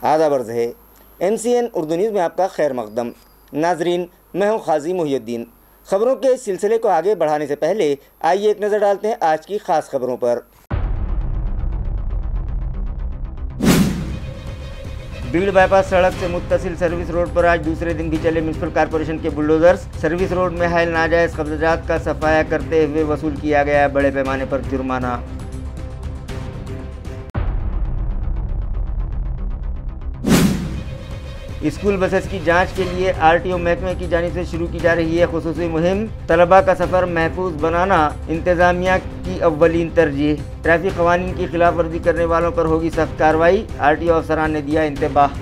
आदाब अर्ज़ है MCN उर्दू न्यूज़ में आपका खैर मक़दम। नाजरीन, मैं हूँ क़ाज़ी मुहिउद्दीन। ख़बरों के सिलसिले को आगे बढ़ाने से पहले आइए एक नज़र डालते हैं आज की ख़ास खबरों पर। बीड़ बाईपास सड़क से मुत्तसिल सर्विस रोड पर आज दूसरे दिन भी चले म्युनिसिपल कॉरपोरेशन के बुलडोजर्स। सर्विस रोड में हायल नाजायज़ कब्ज़ात का सफाया करते हुए वसूल किया गया बड़े पैमाने पर जुर्माना। स्कूल बसेस की जांच के लिए RTO महकमे की जानिब से शुरू की जा रही है खुसूसी मुहिम। तलबा का सफ़र महफूज बनाना इंतज़ामिया की अव्वलीन तरजीह। ट्रैफिक क़वानीन की खिलाफ वर्जी करने वालों पर होगी सख्त कार्रवाई। RTO अफसरान ने दिया इंतबाह।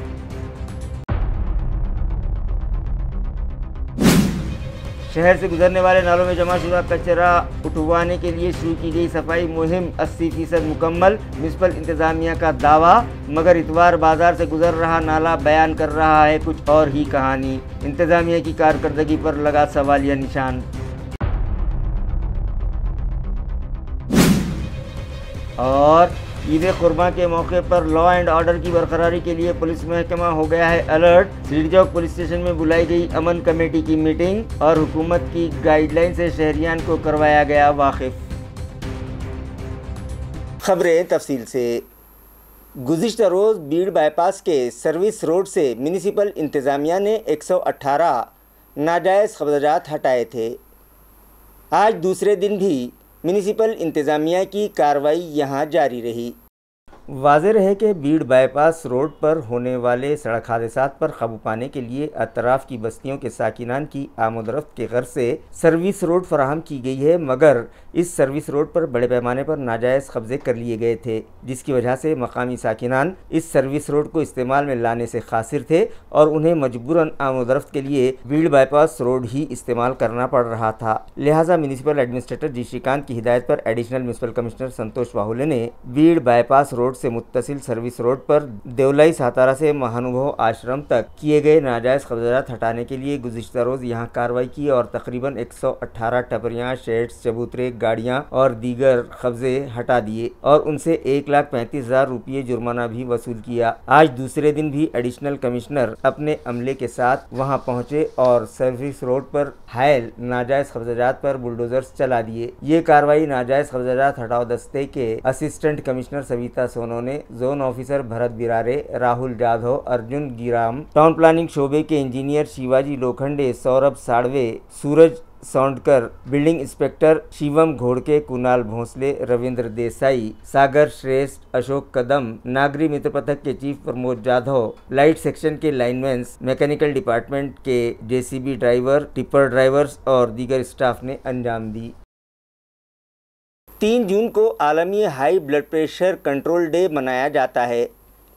शहर से गुजरने वाले नालों में जमा शुदा कचरा उठवाने के लिए शुरू की गई सफाई मुहिम 80% मुकम्मल। म्युनिसिपल इंतज़ामिया का दावा, मगर इतवार बाजार से गुजर रहा नाला बयान कर रहा है कुछ और ही कहानी। इंतज़ामिया की कारकर्दगी पर लगा सवालिया निशान। और ईद कुर्बां के मौके पर लॉ एंड ऑर्डर की बरकरारी के लिए पुलिस महकमा हो गया है अलर्ट। सीढ़ी चौक पुलिस स्टेशन में बुलाई गई अमन कमेटी की मीटिंग और हुकूमत की गाइडलाइन से शहरियान को करवाया गया वाकिफ। खबरें तफसील से। गुज़िश्ता रोज़ बीड़ बाईपास के सर्विस रोड से म्युनिसिपल इंतज़ामिया ने 118 नाजायज़ कब्ज़ात हटाए थे। आज दूसरे दिन भी म्युनिसिपल इंतज़ामिया की कार्रवाई यहां जारी रही। वाज़ेह है कि बीड़ बाईपास रोड पर होने वाले सड़क हादसात पर काबू पाने के लिए अतराफ़ की बस्तियों के साकिनान की आमदरफ्त के गर्ज से सर्विस रोड फराहम की गई है, मगर इस सर्विस रोड पर बड़े पैमाने पर नाजायज़ कब्ज़े कर लिए गए थे, जिसकी वजह से मकामी साकिनान इस सर्विस रोड को इस्तेमाल में लाने से खासिर थे और उन्हें मजबूरन आमदरफ्त के लिए बीड़ बाईपास रोड ही इस्तेमाल करना पड़ रहा था। लिहाजा म्युनिसिपल एडमिनिस्ट्रेटर जी श्रीकांत की हिदायत पर एडिशनल म्युनिसिपल कमिश्नर संतोष बाहुले ने बीड़ बाईपास रोड से मुत्तसिल सर्विस रोड पर देवलाई सातारा से महानुभव आश्रम तक किए गए नाजायज़ कब्ज़ात हटाने के लिए गुज़िश्ता रोज़ यहां कार्रवाई की और तकरीबन 118 टपरियां, शेड्स, चबूतरे, गाड़ियां और दीगर कब्ज़े हटा दिए और उनसे 1,35,000 रुपये जुर्माना भी वसूल किया। आज दूसरे दिन भी एडिशनल कमिश्नर अपने अमले के साथ वहां पहुंचे और सर्विस रोड पर हायल नाजायज़ कब्ज़ात पर बुलडोजर्स चला दिए। ये कार्रवाई नाजायज़ कब्ज़ात हटाओ दस्ते के असिस्टेंट कमिश्नर सविता सोनो ने, zone officer Bharat Birare, Rahul Jadhav, Arjun Giram, town planning शोबे के engineer Shivaji Lokhande, Saurabh Sadwe, Suraj Saundkar, building inspector Shivam Ghodke, Kunal Bhonsle, Ravindra Desai, Sagar Shrestha, Ashok Kadam, नागरी मित्र पथक के chief Pramod Jadhav, light section के लाइनमैन्स, मैकेनिकल डिपार्टमेंट के JCB ड्राइवर, टिपर ड्राइवर्स और दीगर स्टाफ ने अंजाम दी। 3 जून को आलमी high blood pressure control day मनाया जाता है,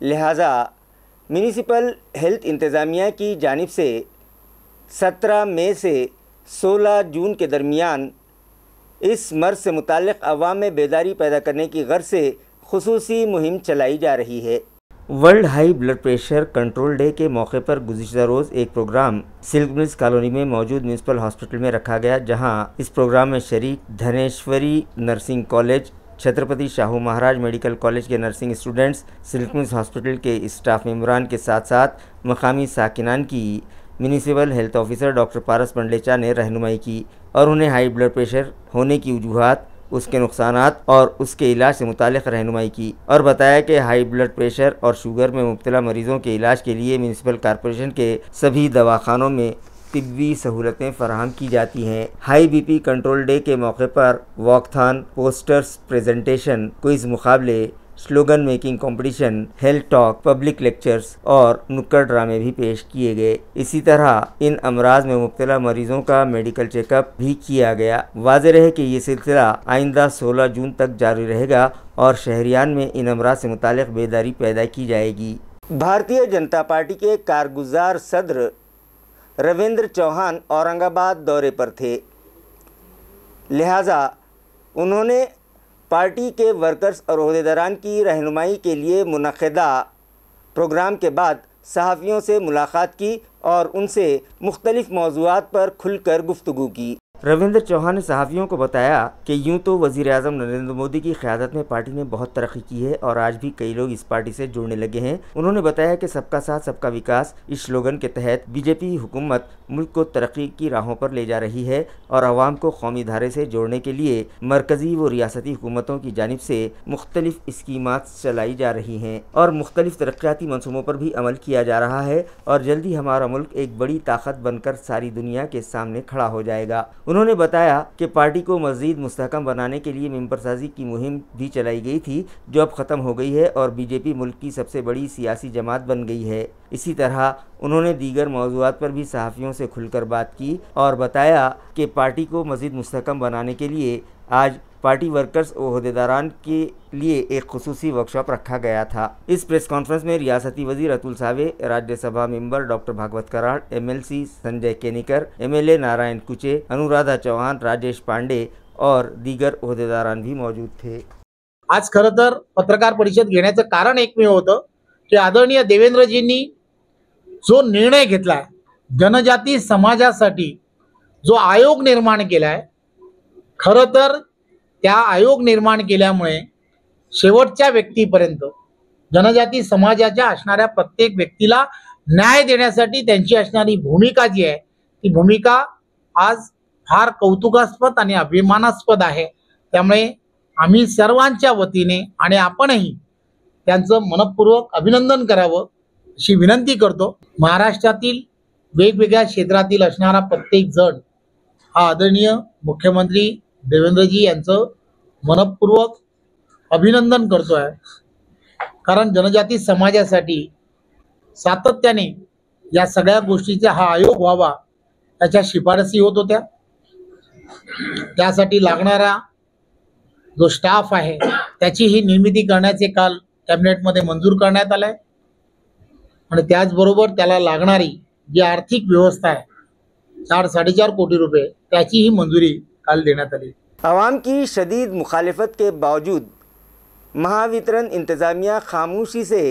लिहाजा म्युनिसिपल हेल्थ इंतज़ामिया की जानिब से 17 मई से 16 जून के दरमियान इस मर्ज़ से मुताल्लिक़ अवाम में बेदारी पैदा करने की गर्ज से खुसूसी मुहिम चलाई जा रही है। World high blood pressure control day के मौके पर गुज़िश्ता रोज़ एक प्रोग्राम सिल्क मिल्स कॉलोनी में मौजूद म्युनिसिपल हॉस्पिटल में रखा गया, जहां इस प्रोग्राम में शरीक Dhaneshwari nursing college, Chhatrapati Shahu Maharaj medical college के nursing students, silk mills hospital के स्टाफ मेंबरान के साथ साथ मकामी साकिनान की म्युनिसिपल हेल्थ ऑफिसर डॉक्टर पारस मंडलेचा ने रहनुमाई की और उन्हें हाई ब्लड प्रेशर होने की वजूहात, उसके नुकसानात और उसके इलाज से मुताल्लिक़ रहनुमाई की और बताया कि हाई ब्लड प्रेशर और शुगर में मुब्तला मरीज़ों के इलाज के लिए म्युनिसिपल कॉरपोरेशन के सभी दवाखानों में तिब्बी सहूलतें फराहम की जाती हैं। हाई BP कंट्रोल डे के मौके पर वॉकथॉन, पोस्टर्स प्रेजेंटेशन, क्विज़ मुकाबले, slogan making competition, health talk, public lectures और नुक्कड़ ड्रामे भी पेश किए गए। इसी तरह इन अमराज में मुब्तला मरीजों का मेडिकल चेकअप भी किया गया। वाज़ेह है कि ये सिलसिला आइंदा 16 जून तक जारी रहेगा और शहरियान में इन अमराज से मुताल्लिक़ बेदारी पैदा की जाएगी। भारतीय जनता पार्टी के कारगुजार सदर रविंद्र चौहान औरंगाबाद दौरे पर थे, लिहाजा उन्होंने पार्टी के वर्कर्स और ओहदेदारान की रहनुमाई के लिए मुनक़्क़दा प्रोग्राम के बाद सहाफ़ियों से मुलाकात की और उनसे मुख्तलिफ़ मौज़ूआत पर खुलकर गुफ्तगू की। रविंद्र चौहान ने सहाफ़ियों को बताया कि यूं तो वज़ीर आज़म नरेंद्र मोदी की क़यादत में पार्टी ने बहुत तरक्की की है और आज भी कई लोग इस पार्टी से जुड़ने लगे हैं। उन्होंने बताया कि सबका साथ सबका विकास इस स्लोगन के तहत बीजेपी हुकूमत मुल्क को तरक्की की राहों पर ले जा रही है और आवाम को कौमी धारे से जोड़ने के लिए मरकज़ी व रियासती हुकूमतों की जानिब से मुख्तलिफ स्कीमात चलाई जा रही हैं और मुख्तलिफ तरक्याती मनसूबों पर भी अमल किया जा रहा है और जल्दी हमारा मुल्क एक बड़ी ताकत बनकर सारी दुनिया के सामने खड़ा हो जाएगा। उन्होंने बताया कि पार्टी को मज़ीद मुस्तहकम बनाने के लिए मेंबरसाजी की मुहिम भी चलाई गई थी, जो अब ख़त्म हो गई है और बीजेपी मुल्क की सबसे बड़ी सियासी जमात बन गई है। इसी तरह उन्होंने दीगर मौज़ूआत पर भी सहाफ़ियों से खुलकर बात की और बताया कि पार्टी को मज़ीद मुस्तहकम बनाने के लिए आज पार्टी वर्कर्स और ओहदेदारान के लिए एक खुसूसी वर्कशॉप रखा गया था। इस प्रेस कॉन्फ्रेंस में रियासती वज़ीर Atul Save, Rajya Sabha member doctor Bhagwat Karad, MLC Sanjay Kenekar, MLA Narayan Kuche, Anuradha Chauhan, Rajesh Pande और दीगर ओहदेदारान भी मौजूद थे। आज खरं तर पत्रकार परिषद घेण्याचं कारण एकमेव होतं की आदरणीय देवेंद्रजींनी जो निर्णय घेतलाय, जनजाती समाजासाठी जो आयोग निर्माण केलाय, खरं तर त्या आयोग निर्माण केल्यामुळे शेवटच्या व्यक्तीपर्यंत जनजाती समाजाच्या असणाऱ्या प्रत्येक व्यक्तीला न्याय देण्यासाठी त्यांची असणारी भूमिका जी आहे ती भूमिका आज फार कौतुकास्पद आणि अभिमानास्पद आहे। त्यामुळे आम्ही सर्वांच्या वतीने आणि आपणही त्यांचं मनपूर्वक अभिनंदन करावं अशी विनंती करतो। महाराष्ट्रातील वेगवेगळ्या क्षेत्रातील असणारा प्रत्येक जण हा आदरणीय मुख्यमंत्री देवेंद्रजी यांचं मनपूर्वक अभिनंदन करतोय, कारण जनजाती समाजासाठी सातत्याने या सगळ्या गोष्टीचा हा आयोग व्हावा त्याच्या शिफारसी होत होत्या। त्यासाठी लागणारा जो स्टाफ आहे त्याची ही निर्मिती करण्याचे काल कॅबिनेटमध्ये मंजूर करण्यात आले आणि त्याचबरोबर त्याला लागणारी जी आर्थिक व्यवस्था आहे 4-4.5 कोटी रुपये त्याची ही मंजुरी काल देण्यात आली। आवाम की शदीद मुखालिफत के बावजूद महावितरण इंतज़ामिया खामोशी से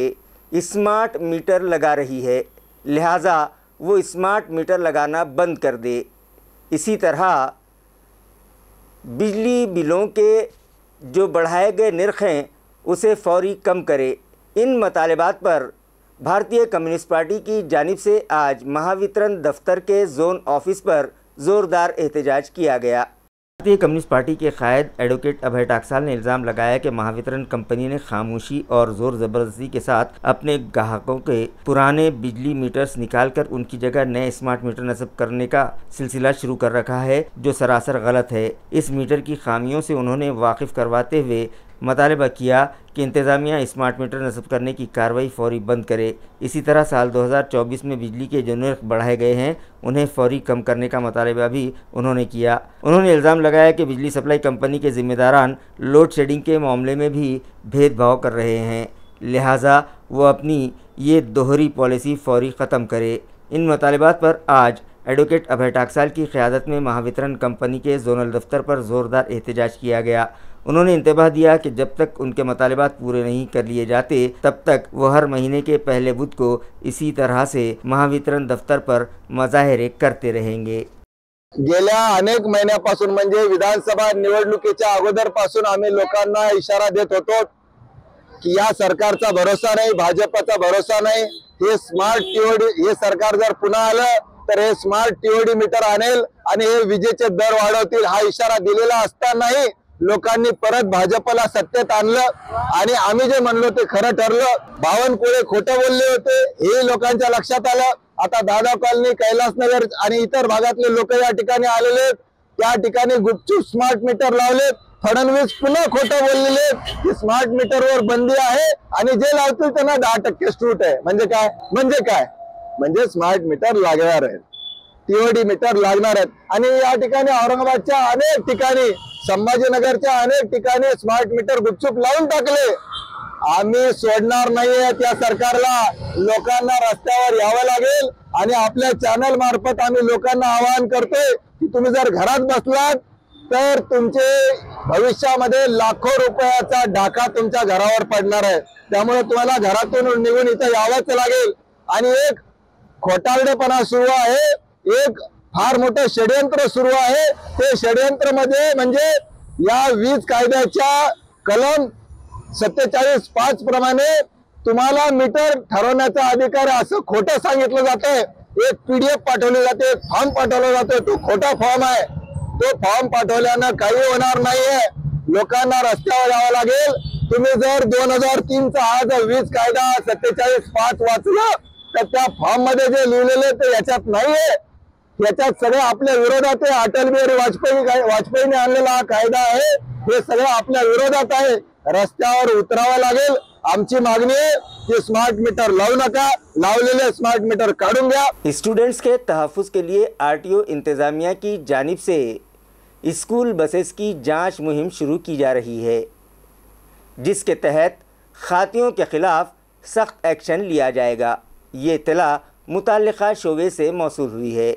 स्मार्ट मीटर लगा रही है, लिहाजा वो स्मार्ट मीटर लगाना बंद कर दे। इसी तरह बिजली बिलों के जो बढ़ाए गए नर्ख़ हैं उसे फ़ौरी कम करे। इन मतालिबात पर भारतीय कम्युनिस्ट पार्टी की जानिब से आज महावितरण दफ्तर के जोन ऑफिस पर ज़ोरदार एहतजाज किया गया। भारतीय कम्युनिस्ट पार्टी के कायद एडवोकेट अभय टाकसाल ने इल्ज़ाम लगाया कि महावितरण कंपनी ने खामोशी और ज़ोर ज़बरदस्ती के साथ अपने ग्राहकों के पुराने बिजली मीटर्स निकालकर उनकी जगह नए स्मार्ट मीटर नस्ब करने का सिलसिला शुरू कर रखा है, जो सरासर गलत है। इस मीटर की खामियों से उन्होंने वाकिफ़ करवाते हुए मुतालबा किया कि इंतज़ामिया स्मार्ट मीटर नस्ब करने की कार्रवाई फ़ौरी बंद करे। इसी तरह साल 2024 में बिजली के जो नर्ख़ बढ़ाए गए हैं उन्हें फ़ौरी कम करने का मुतालबा भी उन्होंने किया। उन्होंने इल्ज़ाम लगाया कि बिजली सप्लाई कंपनी के ज़िम्मेदारान लोड शेडिंग के मामले में भी भेदभाव कर रहे हैं, लिहाजा वो अपनी ये दोहरी पॉलिसी फ़ौरी ख़त्म करे। इन मुतालबात पर आज एडवोकेट अभय टाकसाल की क़यादत में महावितरण कंपनी के जोनल दफ्तर पर ज़ोरदार एहतजाज किया गया। उन्होंने इंतबाह दिया कि जब तक उनके मुतालबात पूरे नहीं कर लिए जाते तब तक वो हर महीने के पहले बुध को इसी तरह से महावितरण दफ्तर पर मुजाहरे करते रहेंगे। गेल्या अनेक महिन्यापासून म्हणजे विधानसभा निवडणुकीच्या अगोदरपासून आम्ही लोकांना इशारा देत होतो की या सरकारचा भरोसा नाही, भाजपचा भरोसा नाही। हे स्मार्ट टीओडी हे सरकार जर पुन्हा आलं तर हे स्मार्ट टीओडी मीटर आणेल आणि हे विजेचे दर वाढवतील। हा इशारा दिलेला असतानाही लोकांनी परत भाजपला सत्तेत आणलं आणि आम्ही जे म्हणलो ते खरं ठरलं। बावनकुळे खोटं बोलले होते हे लोकांच्या लक्षात आलं। आता दादा कॉलनी, कैलासनगर आणि इतर भागातले लोक या ठिकाणी आलेले, त्या ठिकाणी गुपचूप स्मार्ट मीटर लावलेत। फडणवीस पुन्हा खोटं बोललेले की स्मार्ट मीटरवर बंदी आहे आणि जे लावतील त्यांना 10% सूट आहे। म्हणजे काय म्हणजे स्मार्ट मीटर लागणार आहेत, टीओडी मीटर लागणार आहेत। आणि या ठिकाणी औरंगाबादच्या अनेक ठिकाणी, संभाजीनगरच्या अनेक ठिकाणी स्मार्ट मीटर गुपचूप लावून टाकले। आम्ही सोडणार नाहीये त्या सरकारला। लोकांना रस्त्यावर यावं लागेल आणि आपल्या चॅनल मार्फत आम्ही लोकांना आवाहन करतोय की तुम्ही जर घरात बसलात तर तुमचे भविष्यामध्ये लाखो रुपयाचा डाका तुमच्या घरावर पडणार आहे। त्यामुळे तुम्हाला घरातून निघून इथे यावंच लागेल। आणि एक खोटारडेपणा सुरू आहे, एक फार मोठं षडयंत्र सुरू आहे। ते षडयंत्रामध्ये म्हणजे या वीज कायद्याच्या कलम 47(5) प्रमाणे तुम्हाला मीटर ठरवण्याचा अधिकार आहे असं खोटं सांगितलं जातंय। एक PDF पाठवली जाते, एक फॉर्म पाठवला जातो, तो खोटा फॉर्म आहे। तो फॉर्म पाठवल्यानं काही होणार नाहीये, लोकांना रस्त्यावर जावं लागेल। तुम्ही जर 2003चा हा जर वीज कायदा 47(5) वाचलं तर त्या फॉर्म मध्ये जे लिहिलेले ते याच्यात नाहीये, याच्यात सगळं आपल्या विरोधात आहे। अटल बिहारी वाजपेयीने आणलेला हा कायदा आहे, हे सगळं आपल्या विरोधात आहे। रस्त्यावर उतरावं लागेल। आमची मागणी आहे की स्मार्ट मीटर लावू नका, लावलेले स्मार्ट मीटर काढून घ्या। स्टूडेंट्स के तहफ़्फ़ुज़ के लिए RTO इंतज़ामिया की जानिब से स्कूल बसेस की जांच मुहिम शुरू की जा रही है, जिसके तहत खातियों के ख़िलाफ़ सख्त एक्शन लिया जाएगा। ये इत्तला मुतल्लिक़ा शोबे से मौसूल हुई है।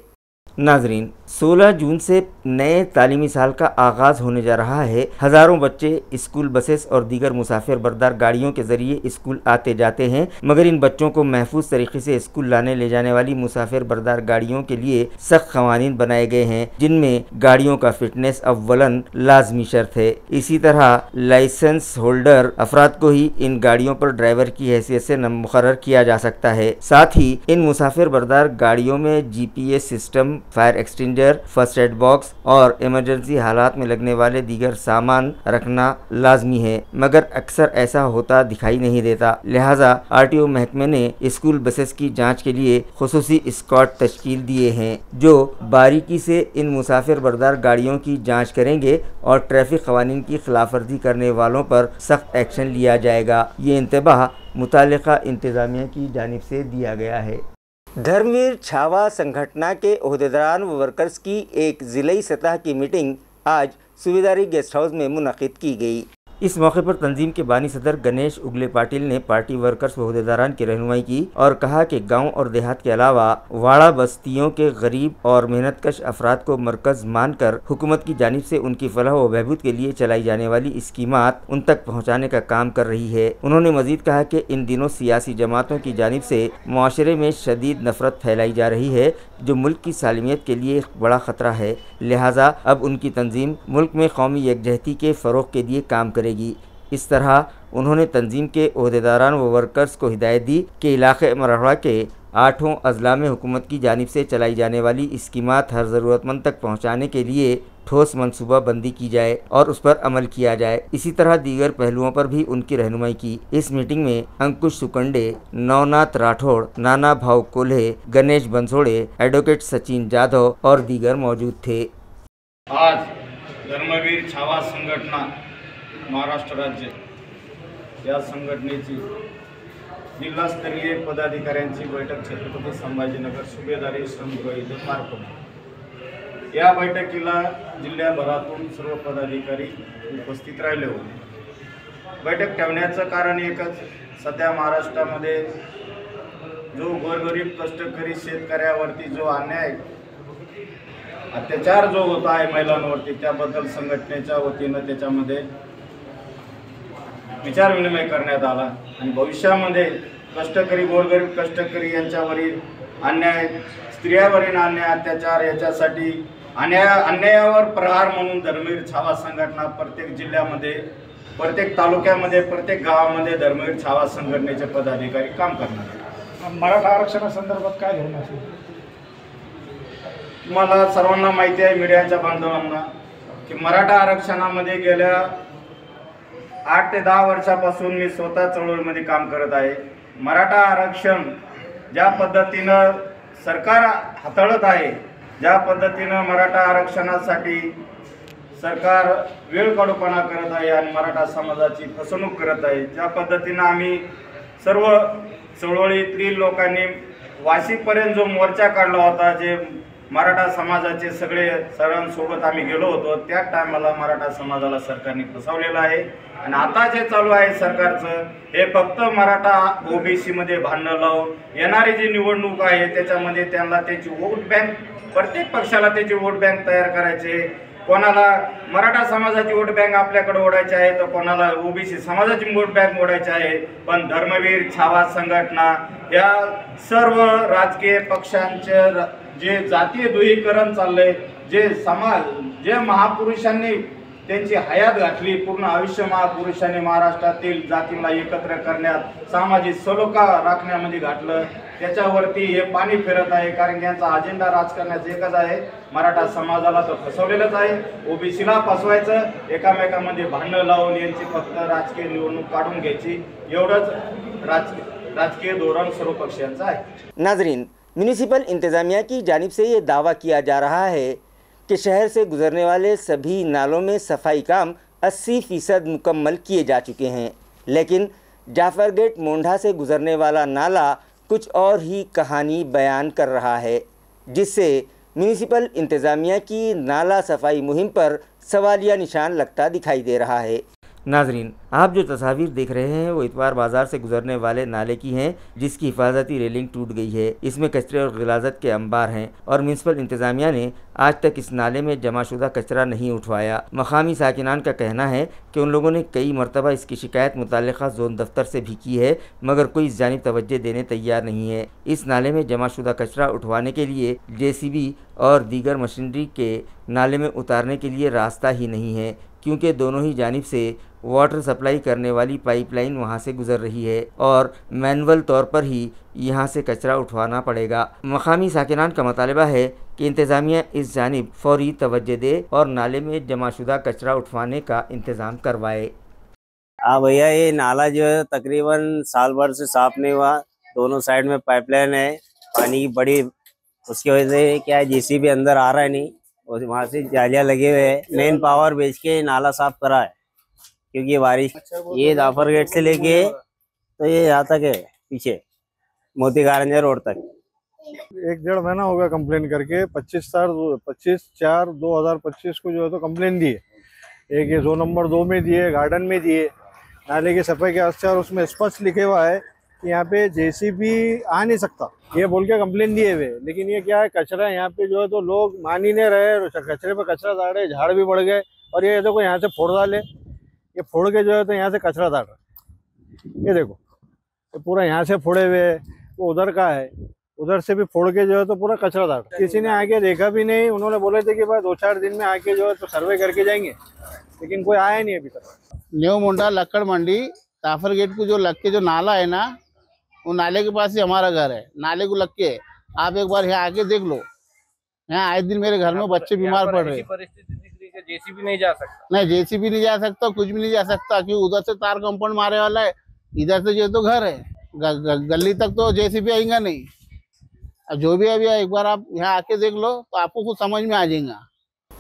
नाजरीन, 16 जून से नए तालीमी साल का आगाज़ होने जा रहा है। हज़ारों बच्चे स्कूल बसेस और दीगर मुसाफिर बरदार गाड़ियों के ज़रिए स्कूल आते जाते हैं, मगर इन बच्चों को महफूज तरीके से स्कूल लाने ले जाने वाली मुसाफिर बरदार गाड़ियों के लिए सख्त क़वानीन बनाए गए हैं, जिनमें गाड़ियों का फिटनेस अव्वलन लाजमी शर्त है। इसी तरह लाइसेंस होल्डर अफराद को ही इन गाड़ियों पर ड्राइवर की हैसियत से मुकर्रर किया जा सकता है। साथ ही इन मुसाफिर बरदार गाड़ियों में GPS system, fire extinguisher, first aid box और इमरजेंसी हालात में लगने वाले दीगर सामान रखना लाजमी है, मगर अक्सर ऐसा होता दिखाई नहीं देता। लिहाजा RTO महकमे ने स्कूल बसेस की जांच के लिए खुसूसी स्क्वाड तश्कील दिए हैं, जो बारीकी से इन मुसाफिर बरदार गाड़ियों की जांच करेंगे और ट्रैफिक कवानीन की खिलाफवर्जी करने वालों पर सख्त एक्शन लिया जाएगा। ये इंतबाह मुतल्लिक़ा इंतज़ामिया की जानिब से दिया गया है। धर्मवीर छावा संगठना के ओहदेदारान व वर्कर्स की एक ज़िलाई सतह की मीटिंग आज सूबेदारी गेस्ट हाउस में मुनक़िद की गई। इस मौके पर तंजीम के बानी सदर गणेश उगले पाटिल ने पार्टी वर्कर्स व ओहदेदारान की रहनुमाई की और कहा कि गांव और देहात के अलावा वाड़ा बस्तियों के गरीब और मेहनतकश अफराद को मरकज़ मानकर हुकूमत की जानिब से उनकी फलाह व बहबूद के लिए चलाई जाने वाली स्कीमात उन तक पहुँचाने का काम कर रही है। उन्होंने मजीद कहा कि इन दिनों सियासी जमातों की जानिब से मुआशरे में शदीद नफरत फैलाई जा रही है, जो मुल्क की सालमियत के लिए एक बड़ा ख़तरा है। लिहाजा अब उनकी तंजीम मुल्क में कौमी यकजहती के फ़रोग़ के लिए काम करेगी। इस तरह उन्होंने तंजीम के ओहदेदारान व वर्कर्स को हिदायत दी कि इलाक़े मरहड़ा के 8 अज़ला में हुकूमत की जानिब से चलाई जाने वाली स्कीमात हर ज़रूरतमंद तक पहुँचाने के लिए ठोस मनसूबा बंदी की जाए और उस पर अमल किया जाए। इसी तरह दीगर पहलुओं पर भी उनकी रहनुमाई की। इस मीटिंग में अंकुश सुकंडे, नवनाथ राठौड़, नाना भाव कोल्हे, गणेश बंसोड़े, एडवोकेट सचिन जाधव और दीगर मौजूद थे। आज धर्मवीर छावा संघटना महाराष्ट्र राज्य या संघटनेची जिल्हास्तरीय पदाधिकाऱ्यांची बैठक छत्रपती संभाजीनगर सुभेदारी श्रमगृह इथे पार पडली। या बैठकीला जिल्ह्याभरातून सर्व पदाधिकारी उपस्थित राहिले होते। बैठक ठेवण्याचं कारण एकच, सध्या महाराष्ट्रामध्ये जो गोरगरीब कष्टकरी शेतकऱ्यावरती जो अन्याय अत्याचार जो होता आहे महिलांवरती, त्याबद्दल संघटनेच्या वतीनं त्याच्यामध्ये विचार विनिमय करण्यात आला आणि भविष्यामध्ये कष्टकरी गोरगरीब कष्टकरी यांच्यावरील अन्याय, स्त्रियांवरील अन्याय अत्याचार याच्यासाठी अन्यायावर प्रहार म्हणून धर्मवीर छावा संघटना प्रत्येक जिल्ह्यामध्ये, प्रत्येक तालुक्यामध्ये, प्रत्येक गावामध्ये धर्मवीर छावा संघटनेचे पदाधिकारी काम करणार। मराठा आरक्षणासंदर्भात काय धोरण असेल? तुम्हाला सर्वांना माहिती आहे, मीडियाच्या बांधवांना, की मराठा आरक्षणामध्ये गेल्या 8 ते 10 वर्षापासून मी स्वतः चळवळीमध्ये काम करत आहे। मराठा आरक्षण ज्या पद्धतीनं सरकार हाताळत आहे, ज्या पद्धतीनं मराठा आरक्षणासाठी सरकार वेळकाढूपणा करत आहे आणि मराठा समाजाची फसवणूक करत आहे, ज्या पद्धतीनं आम्ही सर्व चळवळीतील लोकांनी वाशीपर्यंत जो मोर्चा काढला होता, जे मराठा समाजाचे सगळे सर्वांसोबत आम्ही गेलो होतो, त्या टायमाला मराठा समाजाला सरकारने फसवलेलं आहे। आणि आता जे चालू आहे सरकारचं, हे फक्त मराठा OBC मध्ये भांडणं लावून येणारी जी निवडणूक आहे त्याच्यामध्ये त्यांना त्याची वोट बँक, प्रत्येक पक्षाला त्याची वोट बँक तयार करायचे, कोणाला मराठा समाजाची वोट बँक आपल्याकडे ओढायची आहे, तर कोणाला ओबीसी समाजाची वोट बँक ओढायची आहे. पण धर्मवीर, छावा संघटना या सर्व राजकीय पक्षांचे जे जातीय दुहीकरण चाललंय, जे महापुरुषांनी त्यांची हयात घातली, पूर्ण आयुष्य महापुरुषांनी महाराष्ट्रातील जातींना एकत्र करण्यात, सामाजिक सलोखा राखण्यामध्ये घातलं, त्याच्यावरती हे पाणी फिरत आहे. कारण यांचा अजेंडा राजकारणाचा एकच आहे, मराठा समाजाला तर फसवलेलंच आहे, ओबीसीला फसवायचं, एकामेकांमध्ये भांडणं लावून यांची फक्त राजकीय निवडणूक काढून घ्यायची, एवढंच राजकीय धोरण सर्व पक्षांचं आहे. नाजरीन, म्यूनिसिपल इंतज़ामिया की जानिब से ये दावा किया जा रहा है कि शहर से गुजरने वाले सभी नालों में सफाई काम 80% मुकम्मल किए जा चुके हैं, लेकिन जाफर गेट मोंढा से गुजरने वाला नाला कुछ और ही कहानी बयान कर रहा है, जिससे म्यूनिसिपल इंतज़ामिया की नाला सफाई मुहिम पर सवालिया निशान लगता दिखाई दे रहा है। नाजरीन, आप जो तस्वीर देख रहे हैं वो इतवार बाज़ार से गुजरने वाले नाले की हैं, जिसकी हिफाजती रेलिंग टूट गई है। इसमें कचरे और गिलाज़त के अंबार हैं और म्यूनिसिपल इंतज़ामिया ने आज तक इस नाले में जमाशुदा कचरा नहीं उठवाया। मकामी साकिनान का कहना है कि उन लोगों ने कई मरतबा इसकी शिकायत मुतल्लिक़ा जोन दफ्तर से भी की है, मगर कोई इस जानिब तवज्जो देने तैयार नहीं है। इस नाले में जमाशुदा कचरा उठवाने के लिए JCB और दीगर मशीनरी के नाले में उतारने के लिए रास्ता ही नहीं है, क्योंकि दोनों ही जानिब से वाटर सप्लाई करने वाली पाइपलाइन वहां से गुजर रही है और मैनुअल तौर पर ही यहां से कचरा उठवाना पड़ेगा। मकामी साकिनान का मुतालबा है कि इंतज़ामिया इस जानिब फौरी तवज्जो दे और नाले में जमाशुदा कचरा उठवाने का इंतज़ाम करवाए। हाँ भैया, ये नाला जो है तकरीबन साल भर से साफ नहीं हुआ। दोनों साइड में पाइपलाइन है पानी की बड़ी, उसकी वजह से क्या है JCB अंदर आ रहा है नहीं, और वहाँ से जालियाँ लगे हुए हैं। मेन पावर बेच के नाला साफ करा है, क्योंकि ये बारिश ये जाफर गेट से लेके तो ये यहाँ तक है, पीछे मोती कारंजा रोड तक। 1-1.5 महीना हो गया कंप्लेन करके। 25/4/2025 को जो है तो कंप्लेन दी है। एक ये 2 में दिए, गार्डन में दिए, नाले की सफाई के वास्ते, और उसमें स्पष्ट लिखे हुआ है कि यहाँ पे JCB आ नहीं सकता, ये बोल के कंप्लेन दिए हुए। लेकिन ये क्या है, कचरा यहाँ पे जो है तो लोग मान ही नहीं रहे, कचरे पे कचरा डाल रहे, झाड़ भी बढ़ गए। और ये देखो यहाँ से फोड़ डाले, ये फोड़ के जो है तो यहाँ से कचरा डाल रहा। ये देखो, ये पूरा यहाँ से फोड़े हुए, वो उधर का है, उधर से भी फोड़ के जो है तो पूरा कचरा डाल। किसी ने आके देखा भी नहीं। उन्होंने बोले थे कि भाई 2-4 दिन में आके जो है तो सर्वे करके जाएंगे, लेकिन कोई आया नहीं अभी तक। न्यू मोंढा लक्कड़ मंडी जाफर गेट को जो लग के जो नाला है ना, वो नाले के पास ही हमारा घर है। नाले को लग के आप एक बार यहाँ आके देख लो। यहाँ आए दिन मेरे घर में बच्चे बीमार पड़ रहे हैं। JCB नहीं जा सकता, नहीं JCB नहीं जा सकता, कुछ भी नहीं जा सकता, क्योंकि उधर से तार कंपाउंड मारे वाला है, इधर से जो तो घर है, गली तक तो JCB आएगा नहीं। अब जो भी अभी एक बार आप यहाँ आके देख लो तो आपको कुछ समझ में आ जाएगा।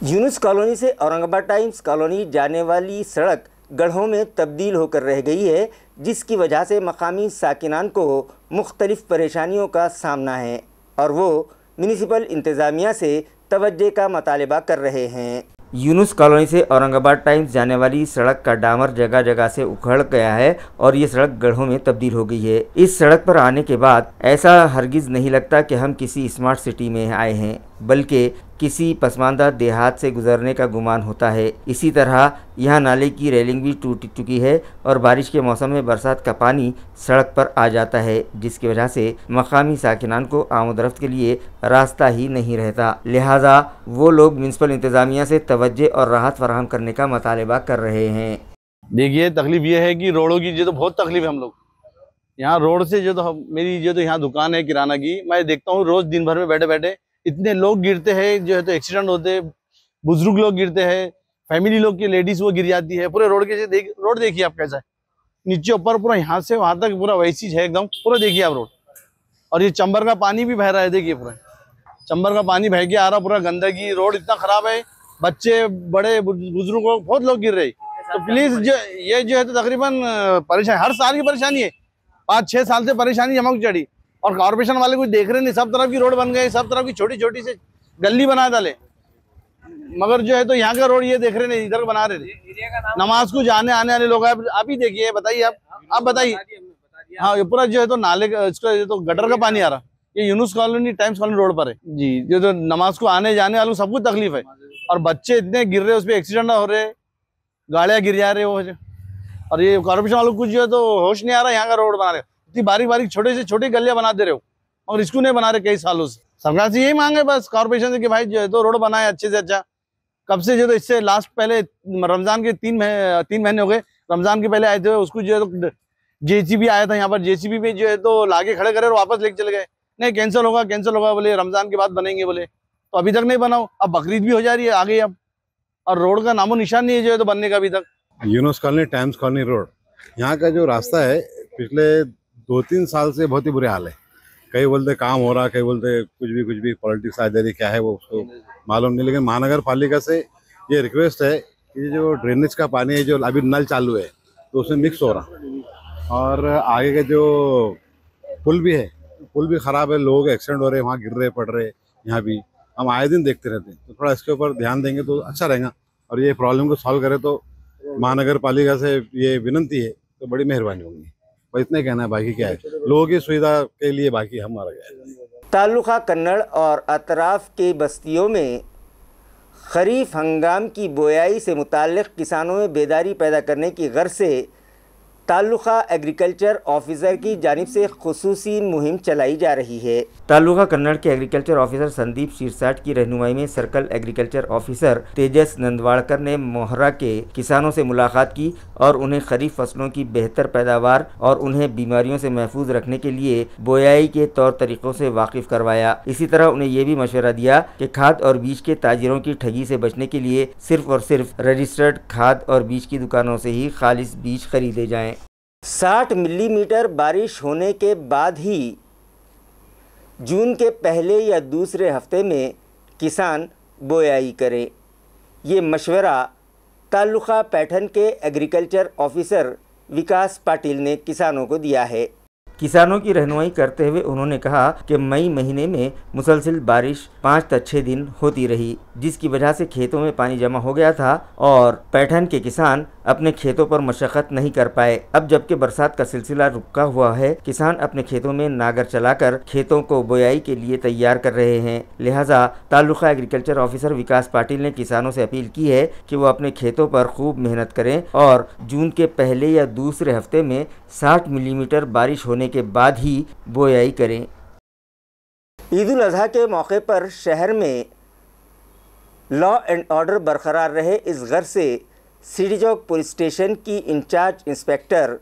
यूनुस कॉलोनी से औरंगाबाद टाइम्स कॉलोनी जाने वाली सड़क गड्ढों में तब्दील होकर रह गई है, जिसकी वजह से मकामी साकिनान को मुख्तलिफ परेशानियों का सामना है और वो म्यूनिसिपल इंतज़ामिया से तवज्जो का मुतालबा कर रहे हैं। यूनुस कॉलोनी से औरंगाबाद टाइम्स जाने वाली सड़क का डामर जगह जगह से उखड़ गया है और ये सड़क गड्ढों में तब्दील हो गई है। इस सड़क पर आने के बाद ऐसा हरगिज़ नहीं लगता कि हम किसी स्मार्ट सिटी में आए हैं, बल्कि किसी पसमानदा देहात से गुजरने का गुमान होता है। इसी तरह यहाँ नाले की रेलिंग भी टूट चुकी है और बारिश के मौसम में बरसात का पानी सड़क पर आ जाता है, जिसकी वजह से मकामी साकिनान को आमदरफ्त के लिए रास्ता ही नहीं रहता। लिहाजा वो लोग म्यूनिसिपल इंतज़ामिया से तवज्जो और राहत फराहम करने का मुतालबा कर रहे हैं। देखिए, तकलीफ ये है कि रोडों की जो तो बहुत तकलीफ है। हम लोग यहाँ रोड से जो तो मेरी जो तो यहाँ दुकान है किराना की, मैं देखता हूँ रोज दिन भर में बैठे बैठे इतने लोग गिरते हैं, जो है तो एक्सीडेंट होते हैं, बुजुर्ग लोग गिरते हैं, फैमिली लोग की लेडीज वो गिर जाती है। पूरे रोड के रोड देखिए आप कैसा है, नीचे ऊपर पूरा यहाँ से वहां तक पूरा वैसी है एकदम, पूरा देखिए आप रोड। और ये चंबर का पानी भी बह रहा है, देखिए पूरा चंबर का पानी बह के आ रहा, पूरा गंदगी, रोड इतना खराब है, बच्चे बड़े बुजुर्ग बहुत लोग गिर रहे। तो प्लीज ये जो है तो तकरीबन परेशानी हर साल की परेशानी है, 5-6 साल से परेशानी जमा चढ़ी। और कॉर्पोरेशन वाले कुछ देख रहे नहीं, सब तरफ की रोड बन गए, सब तरफ की छोटी छोटी से गली बना डाले, मगर जो है तो यहाँ का रोड ये देख रहे नहीं, इधर बना रहे थे। नमाज को जाने आने वाले लोग आप ही देखिए, बताइए आप बताइए। हाँ, ये पूरा जो है तो नाले का इसका तो गटर का पानी आ रहा, ये Yunus colony times colony road पर है जी। जो तो नमाज को आने जाने वालों को सब कुछ तकलीफ है। और बच्चे इतने गिर रहे, उस पर एक्सीडेंट हो रहे, गाड़ियां गिर जा रहे हो। और ये कॉर्पोरेशन वालों को कुछ जो है तो होश नहीं आ रहा, यहाँ का रोड बना रहे, इतनी बारीक बारीक छोटे से छोटी गलियां बना दे रहे हो और इसको नहीं बना रहे कई सालों से। सरकार से यही मांग है बस कॉर्पोरेशन से कि भाई जो है तो रोड बनाए अच्छे से अच्छा। कब से जो तो इससे लास्ट पहले रमजान के 3 महीने हो गए, रमजान के पहले आए थे, उसको जो है तो जेसीबी आया था यहाँ पर, जेसीबी में जो है तो लाके खड़े करे और वापस लेके चले गए, नहीं कैंसिल होगा बोले, रमजान के बाद बनेंगे बोले, तो अभी तक नहीं बनाओ। अब बकरीद भी हो जा रही है आगे अब, और रोड का नामो निशान नहीं है जो है तो बनने का अभी तक। Yunus colony, times colony road, यहाँ का जो रास्ता है पिछले 2-3 साल से बहुत ही बुरे हाल है। कई बोलते काम हो रहा, कई बोलते कुछ भी पॉलिटिक्स आ जा रही, क्या है वो उसको मालूम नहीं। लेकिन महानगर पालिका से ये रिक्वेस्ट है कि जो ड्रेनेज का पानी है जो अभी नल चालू है तो उसमें मिक्स हो रहा, और आगे का जो पुल भी है, पुल भी ख़राब है, लोग एक्सीडेंट हो रहे हैं, वहाँ गिर रहे पड़ रहे, यहाँ भी हम आए दिन देखते रहते हैं। तो थोड़ा इसके ऊपर ध्यान देंगे तो अच्छा रहेगा, और ये प्रॉब्लम को सॉल्व करें तो महानगर पालिका से ये विनंती है तो बड़ी मेहरबानी होगी। बस इतना ही कहना है, बाकी क्या है, लोगों की सुविधा के लिए बाकी हमारा क्या है। तालुका कन्नड़ और अतराफ के बस्तियों में खरीफ हंगाम की बोआई से मुताल्लिक़ किसानों में बेदारी पैदा करने की गर्ज से तालुका एग्रीकल्चर ऑफिसर की जानिब से खुसूसी मुहिम चलाई जा रही है। तालुका कन्नड़ के एग्रीकल्चर ऑफिसर संदीप शिरसाट की रहनुमाई में सर्कल एग्रीकल्चर ऑफिसर तेजस नंदवाड़कर ने मोहरा के किसानों से मुलाकात की और उन्हें खरीफ फसलों की बेहतर पैदावार और उन्हें बीमारियों से महफूज रखने के लिए बोआई के तौर तरीक़ों से वाकिफ़ करवाया। इसी तरह उन्हें यह भी मशवरा दिया कि खाद और बीज के ताजिरों की ठगी से बचने के लिए सिर्फ और सिर्फ रजिस्टर्ड खाद और बीज की दुकानों से ही खालिस बीज खरीदे जाएँ। 60 मिलीमीटर बारिश होने के बाद ही जून के पहले या दूसरे हफ्ते में किसान बोआई करें, ये मशवरा तालुका पैठन के एग्रीकल्चर ऑफिसर विकास पाटिल ने किसानों को दिया है। किसानों की रहनुमाई करते हुए उन्होंने कहा कि मई महीने में मुसलसल बारिश 5 से 6 दिन होती रही, जिसकी वजह से खेतों में पानी जमा हो गया था और पैठन के किसान अपने खेतों पर मशक्क़त नहीं कर पाए। अब जबकि बरसात का सिलसिला रुका हुआ है, किसान अपने खेतों में नागर चलाकर खेतों को बोआई के लिए तैयार कर रहे हैं। लिहाजा तालुका एग्रीकल्चर ऑफिसर विकास पाटिल ने किसानों से अपील की है कि वो अपने खेतों पर खूब मेहनत करें और जून के पहले या दूसरे हफ्ते में 60 मिलीमीटर बारिश होने के बाद ही बोआई करें। ईद उल अज़हा के मौके पर शहर में लॉ एंड ऑर्डर बरकरार रहे, इस गर्ज से सिटी चौक पुलिस स्टेशन की इंचार्ज इंस्पेक्टर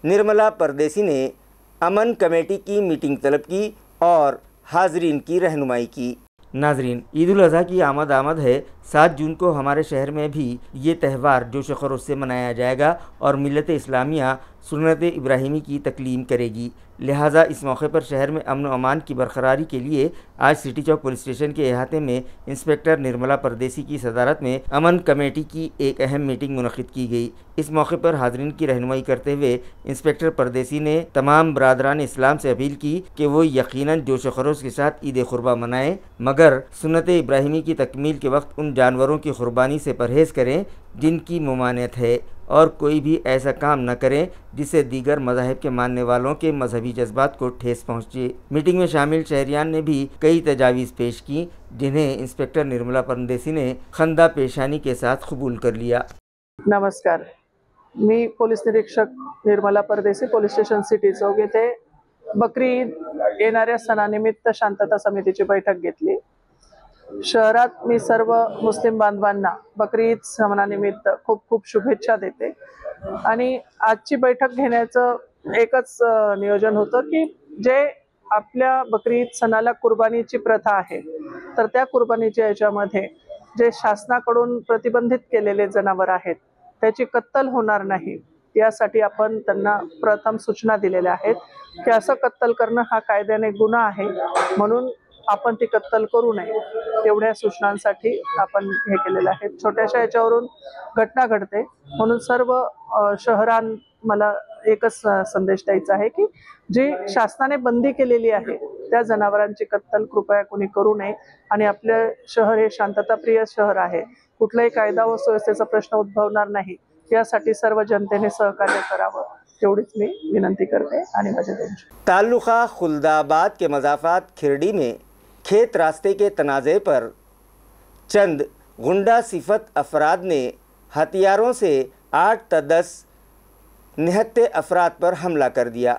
निर्मला परदेसी ने अमन कमेटी की मीटिंग तलब की और हाजरीन की रहनुमाई की। नाजरीन, ईद उल अज़हा की आमद है। 7 जून को हमारे शहर में भी ये त्यौहार जोश खरोश से मनाया जाएगा और मिल्लत इस्लामिया सुन्नत इब्राहिमी की तकलीम करेगी। लिहाजा इस मौके पर शहर में अमन व अमान की बरकरारी के लिए आज सिटी चौक पुलिस स्टेशन के अहाते में इंस्पेक्टर निर्मला परदेसी की सदारत में अमन कमेटी की एक अहम मीटिंग मुनक़िद की गई। इस मौके पर हाज़रीन की रहनुमाई करते हुए इंस्पेक्टर परदेसी ने तमाम बरादरान इस्लाम से अपील की कि वो यकीनन जोश खरोश के साथ ईद कुर्बा मनाएँ, मगर सुन्नत इब्राहिमी की तकमील के वक्त उन जानवरों की कुर्बानी से परहेज़ करें जिनकी ममानियत है और कोई भी ऐसा काम न करें जिससे दीगर मज़ाहिब के मानने वालों के मजहबी जज्बात को ठेस पहुँचे। मीटिंग में शामिल शहरियान ने भी कई तजावीज़ पेश की, जिन्हें इंस्पेक्टर निर्मला परदेसी ने खंदा पेशानी के साथ कबूल कर लिया। नमस्कार, मी पोलीस निरीक्षक निर्मला परदेसी, पोलीस स्टेशन सिटी चौक येथे बकरी ईद येणाऱ्या सणानिमित्त शांतता समितीची बैठक घेतली। शहरात मी सर्व मुस्लिम बांधवांना बकरी ईद सणानिमित्त खूप खूप शुभेच्छा देते आणि आजची बैठक घेण्याचं एकच नियोजन होतं की जे आपल्या बकरी ईद सणाला कुर्बानीची प्रथा आहे, तर त्या कुर्बानीच्या याच्यामध्ये जे शासनाकडून प्रतिबंधित केलेले जनावर आहेत त्याची कत्तल होणार नाही, यासाठी आपण त्यांना प्रथम सूचना दिलेल्या आहेत की असं कत्तल करणं हा कायद्याने गुन्हा आहे, म्हणून आपण ती कत्तल करू नये, एवढ्या सूचनांसाठी आपण हे केलेलं आहे। छोट्याशा याच्यावरून घटना घडते, म्हणून सर्व शहरान मला एकच संदेश द्यायचा आहे की जी शासनाने बंदी केलेली आहे त्या जनावरांची कत्तल कृपया कोणी करू नये आणि आपले शहर हे शांतताप्रिय शहर आहे, कुठलाही कायदा व सुव्यवस्थेचा प्रश्न उद्भवणार नाही, यासाठी सर्व जनतेने सहकार्य करावं, तेवढीच मी विनंती करते आणि माझे धन्यवाद। तालुका खुलदाबाद के मज़ाफ़ात खिरडी में खेत रास्ते के तनाज़े पर चंद गुंडा सिफत अफराद ने हथियारों से 8 ta 10 निहत्ते अफराद पर हमला कर दिया,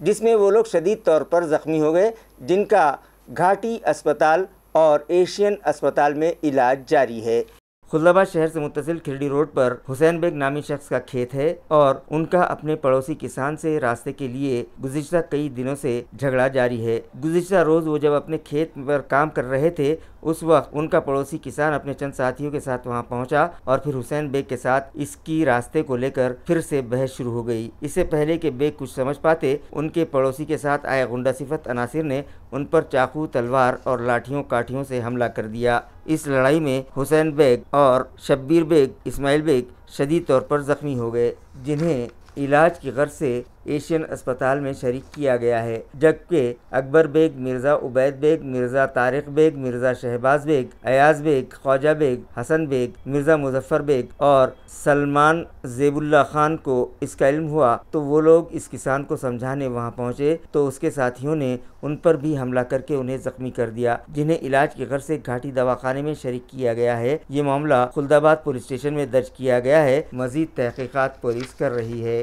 जिसमें वो लोग शदीद तौर पर ज़ख्मी हो गए, जिनका घाटी अस्पताल और एशियन अस्पताल में इलाज जारी है। खुल्दाबाद शहर से मुत्तसिल खिरडी रोड पर हुसैन बेग नामी शख्स का खेत है और उनका अपने पड़ोसी किसान से रास्ते के लिए गुज़िश्ता कई दिनों से झगड़ा जारी है। गुज़िश्ता रोज़ वो जब अपने खेत पर काम कर रहे थे, उस वक्त उनका पड़ोसी किसान अपने चंद साथियों के साथ वहां पहुंचा और फिर हुसैन बेग के साथ इसकी रास्ते को लेकर फिर से बहस शुरू हो गई। इससे पहले कि बेग कुछ समझ पाते, उनके पड़ोसी के साथ आए गुंडा सिफत अनासिर ने उन पर चाकू, तलवार और लाठियों काठियों से हमला कर दिया। इस लड़ाई में हुसैन बेग और शब्बीर बेग, इस्माइल बेग शदीद तौर पर ज़ख्मी हो गए, जिन्हें इलाज की गर्ज से एशियन अस्पताल में शरीक किया गया है, जबकि अकबर बेग, मिर्ज़ा उबैद बेग, मिर्ज़ा तारिक बेग, मिर्ज़ा शहबाज बेग, अयाज बेग, ख्वाजा बेग, हसन बेग, मिर्ज़ा मुजफ्फर बेग और सलमान ज़ेबुल्ला खान को इसका इल्म हुआ तो वो लोग इस किसान को समझाने वहां पहुंचे तो उसके साथियों ने उन पर भी हमला करके उन्हें ज़ख्मी कर दिया, जिन्हें इलाज की गर्ज से घाटी दवाखाने में शरीक किया गया है। ये मामला खुल्दाबाद पुलिस स्टेशन में दर्ज किया गया है। मज़ीद तहकीकात पुलिस कर रही है।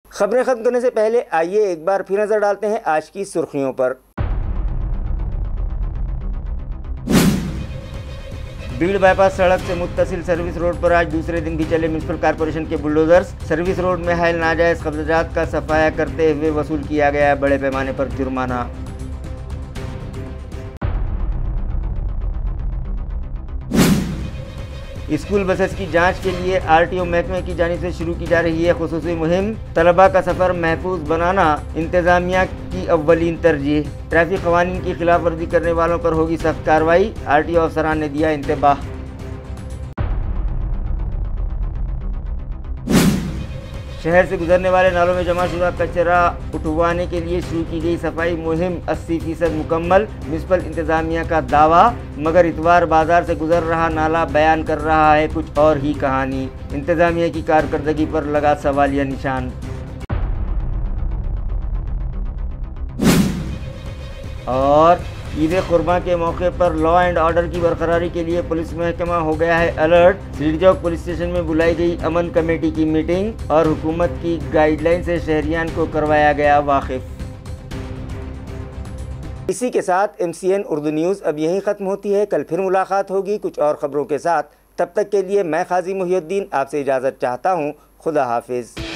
खबरें खत्म करने से पहले आइए एक बार फिर नजर डालते हैं आज की सुर्खियों पर। बीड़ बाईपास सड़क से मुत्तसिल सर्विस रोड पर आज दूसरे दिन भी चले म्युनिसिपल कॉरपोरेशन के बुलडोजर्स। सर्विस रोड में हायल नाजायज कब्जात का सफाया करते हुए वसूल किया गया बड़े पैमाने पर जुर्माना। स्कूल बसेस की जांच के लिए आरटीओ महकमे की जानिब से शुरू की जा रही है खुसूसी मुहिम। तलबा का सफ़र महफूज बनाना इंतज़ामिया की अव्वलीन तरजीह। ट्रैफिक कवानीन की खिलाफ वर्जी करने वालों पर होगी सख्त कार्रवाई, आरटीओ अफसरान ने दिया इंतबाह। शहर से गुजरने वाले नालों में जमा शुदा कचरा उठवाने के लिए शुरू की गई सफाई मुहिम 80% मुकम्मल। म्युनिसिपल इंतजामिया का दावा, मगर इतवार बाजार से गुजर रहा नाला बयान कर रहा है कुछ और ही कहानी। इंतजामिया की कारकर्दगी पर लगा सवालिया निशान। और ईद कुर्बान के मौके पर लॉ एंड ऑर्डर की बरकरारी के लिए पुलिस महकमा हो गया है अलर्ट। सीढ़ी चौक पुलिस स्टेशन में बुलाई गई अमन कमेटी की मीटिंग और हुकूमत की गाइडलाइन से शहरियान को करवाया गया वाकिफ। इसी के साथ MCN उर्दू न्यूज़ अब यहीं ख़त्म होती है। कल फिर मुलाकात होगी कुछ और ख़बरों के साथ। तब तक के लिए मैं काजी मुहिउद्दीन आपसे इजाज़त चाहता हूँ। खुदा हाफिज़।